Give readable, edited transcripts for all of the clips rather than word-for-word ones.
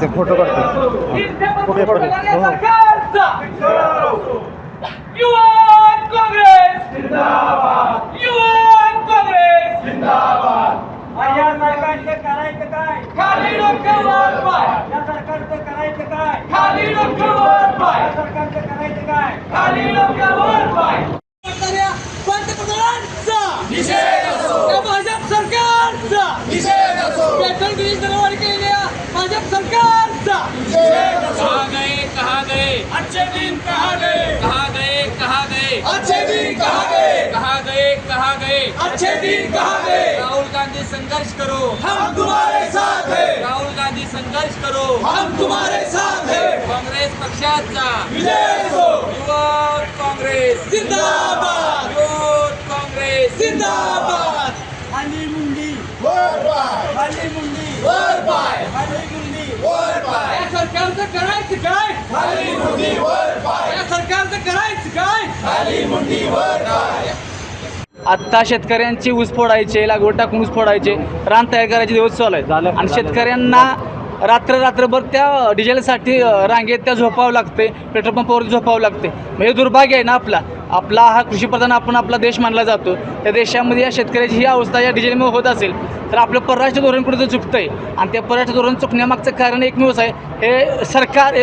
Photo काढतो या सरकारचं करायचं काय खाली डोक्यावर पाय या सरकारचं करायचं काय खाली डोक्यावर पाय या सरकारचं करायचं काय खाली डोक्यावर पाय पंतप्रधानांचा निषेध असो या भाजप सरकारचा निषेध असो पेट्रोल डिझेल दरवाढ केलेल्या भाजप सरकारचा निषेध असो कहा गए अच्छे दिन कहा गए अच्छे दिन कहा गए अच्छे दिन कहा गए राहुल गांधी संघर्ष करो हम तुम्हारे साथ है राहुल गांधी संघर्ष करो हम तुम्हारे साथ है काँग्रेस पक्षाचा विजय हो युवक काँग्रेस जिंदाबाद युवक काँग्रेस जिंदाबाद खाली मुंडी वर पाय खाली मुंडी वर पाय खाली मुंडी वर पाय या सरकारचं करायचं काय खाली मुंडी वर पाय या सरकारचं करायचं काय खाली मुंडी वर पाय आत्ता शेतकऱ्यांची ऊस फोडायचे, लागवड टाकून ऊस फोडायचे, रान तयार करायचे दिवस चालू आहेत आणि शेतकऱ्यांना रात्रभर त्या डिझेलसाठी रांगेत त्या झोपावं लागते, पेट्रोल पंपावर झोपावं लागते. म्हणजे दुर्भाग्य आहे ना आपला हा कृषीप्रधान आपला देश मानला जातो. त्या देशामध्ये या शेतकऱ्याची ही अवस्था या डिझेलमुळे होत असेल तर आपलं परराष्ट्र धोरण कुठे चुकतं आहे आणि त्या परराष्ट्र धोरण चुकण्यामागचं कारण एकमेवच आहे, हे सरकार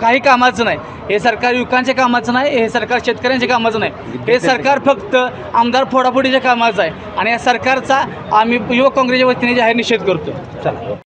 काही कामाचं नाही, हे सरकार युवकांच्या कामाचं नाही, हे सरकार शेतकऱ्यांच्या कामाचं नाही, हे सरकार फक्त आमदार फोडाफोडीच्या कामाचं आहे आणि या सरकारचा आम्ही युवक काँग्रेसच्या वतीने जाहीर निषेध करतो. चला.